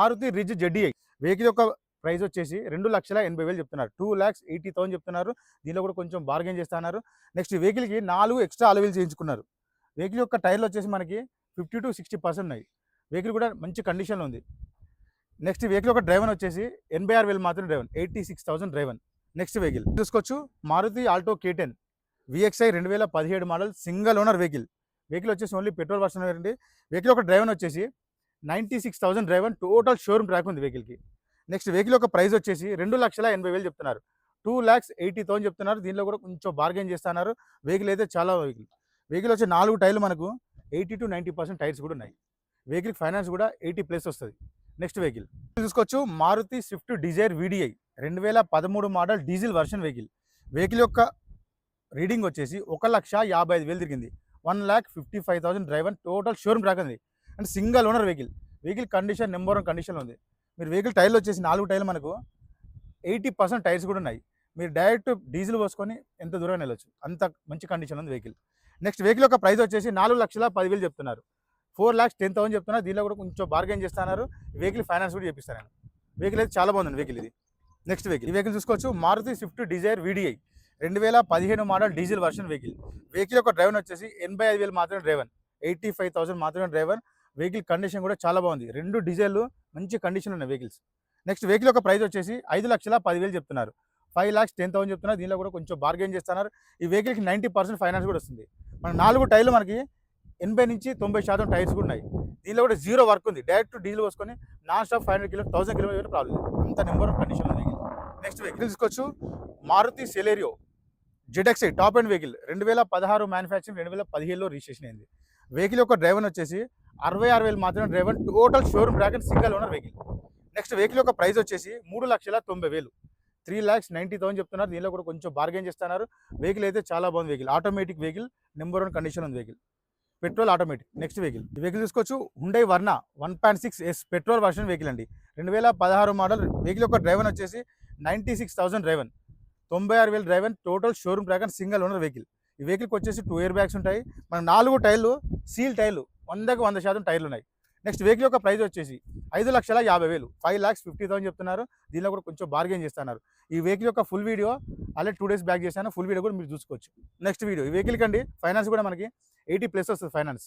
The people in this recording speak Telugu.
మారుతి రిజ్ జెడ్డీఐ వెహికల్ యొక్క ప్రైస్ వచ్చేసి 2,80,000 చెప్తున్నారు. 2,80,000 చెప్తున్నారు. దీనిలో కూడా కొంచెం బార్గెన్ చేస్తున్నారు. నెక్స్ట్ ఈ వెహికల్కి 4 ఎక్స్ట్రా అలవీల్స్ చేయించుకున్నారు. వెహికల్ యొక్క టైర్లు వచ్చేసి మనకి 50-60% ఉన్నాయి. వెహికల్ కూడా మంచి కండిషన్లో ఉంది. నెక్స్ట్ వెహికల్ యొక్క డ్రైవర్ వచ్చేసి 86,000 మాత్రం డ్రైవర్, 86,000 డ్రైవర్. నెక్స్ట్ వెహికల్ చూసుకోవచ్చు, Maruti Alto K10 VXI 2017 model single owner vehicle. Vehicle వచ్చేసి ఓన్లీ పెట్రోల్ వర్షన్ అండి. వెహికల్ యొక్క డ్రైవర్ వచ్చేసి 96,000 డ్రైవర్, టోటల్ షోరూమ్ ట్రాక్ ఉంది వెహికల్కి. నెక్స్ట్ వెహికల్ యొక్క ప్రైస్ వచ్చేసి 2,80,000 చెప్తున్నారు. 2,80,000 చెప్తున్నారు. దీనిలో కూడా కొంచెం బార్గెన్ చేస్తున్నారు. వెహికల్ అయితే చాలా వెహికల్ వచ్చి 4 టైర్లు మనకు 80-90% టైర్స్ కూడా ఉన్నాయి. వెహికల్ ఫైనాన్స్ కూడా 80+ వస్తుంది. నెక్స్ట్ వెహికల్ చూసుకోవచ్చు, Maruti Swift Dzire VDI 2013 model diesel version vehicle. Vehicle యొక్క రీడింగ్ వచ్చేసి 1,55,000 తిరిగింది. 1,55,000 డ్రైవర్, టోటల్ షోరూమ్ ట్రాక్ ఉంది. And single owner vehicle. Vehicle condition number 1 కండిషన్లో ఉంది. మీరు వెహికల్ టైర్లు వచ్చేసి 4 టైర్లు మనకు 80% టైర్స్ కూడా ఉన్నాయి. మీరు డైరెక్ట్ డీజిల్ పోసుకొని ఎంత దూరం వెళ్ళొచ్చు, అంత మంచి కండిషన్ ఉంది వెహికల్. నెక్స్ట్ వెహికల్ యొక్క ప్రైస్ వచ్చేసి 4,10,000 చెప్తున్నారు. 4,10,000 చెప్తున్నారు. దీనిలో కూడా కొంచెం బార్గెన్ చేస్తున్నారు. వెహికల్ ఫైనాన్స్ కూడా చేపిస్తాను. వెహికల్ అయితే చాలా బాగుంది వెహికల్ ఇది. నెక్స్ట్ వెహికల్ ఈ వెహికల్ చూసుకోవచ్చు, Maruti Swift Dzire VDI 2015 model diesel version vehicle. Vehicle యొక్క డ్రైవర్ వచ్చేసి 85,000 మాత్రమే డ్రైవర్, 85,000 మాత్రమే డ్రైవర్. వెహికల్ కండిషన్ కూడా చాలా బాగుంది. 2 డీజిల్ మంచి కండిషన్ ఉన్నాయి వెహికల్స్. నెక్స్ట్ వెహికల్ యొక్క ప్రైస్ వచ్చేసి 5,10,000 చెప్తున్నారు. 5,10,000 చెప్తున్నారు. దీనిలో కూడా కొంచెం బార్గెన్ చేస్తున్నారు. ఈ వెహికల్కి 90% ఫైనాన్స్ కూడా వస్తుంది. మన 4 టైర్లు మనకి 80-90% టైర్స్ కూడా ఉన్నాయి. దీనిలో కూడా జీరో వర్క్ ఉంది. డైరెక్ట్ డీజిల్ పోసుకొని నాన్ స్టాప్ 1000 కిలోమీటర్ ప్రాబ్లం లేదు. అంత నెంబర్ కండిషన్ ఉంది వెహికల్. నెక్స్ట్ వెహికల్ తీసుకోవచ్చు, Maruti Celerio ZXI top and vehicle 2016 manufacturing, 2017లో రిజిస్ట్రేషన్ అయింది. వెహికల్ యొక్క డ్రైవర్ వచ్చేసి 66,000 మాత్రమే driver, total showroom track and single owner vehicle. Next vehicle యొక్క ప్రైస్ వచ్చేసి 3,90,000, 3,90,000 చెప్తున్నారు. దీనిలో కూడా కొంచెం బార్గెన్ చేస్తున్నారు. వెహికల్ అయితే చాలా బాగుంది vehicle. Automatic vehicle, number 1 condition ఉంది vehicle. Petrol automatic. Next vehicle ఈ వెహికల్ చూసుకోవచ్చు, Hyundai Verna 1.6S petrol version vehicle అండి. 2016 మోడల్. వెహికల్ యొక్క డ్రైవర్ వచ్చేసి 96,000 driver, 96,000 driver, total showroom track and single owner vehicle. ఈ వెహికల్కి వచ్చేసి 2 ఎయిర్ బ్యాగ్స్ ఉంటాయి. మన 4 టైర్లు సీల్ టైర్లు, 100% టైర్లు ఉన్నాయి. నెక్స్ట్ వెహికల్ యొక్క ప్రైస్ వచ్చేసి 5,50,000, 5,50,000 చెప్తున్నారు. దీనిలో కూడా కొంచెం బార్గెన్ చేస్తున్నారు. ఈ వెహికల్ యొక్క ఫుల్ వీడియో అలాగే 2 డేస్ బ్యాక్ చేశాను. ఫుల్ వీడియో కూడా మీరు చూసుకోవచ్చు. నెక్స్ట్ వీడియో ఈ వెహికల్ కండి ఫైనాన్స్ కూడా మనకి 80+ వస్తుంది ఫైనాన్స్.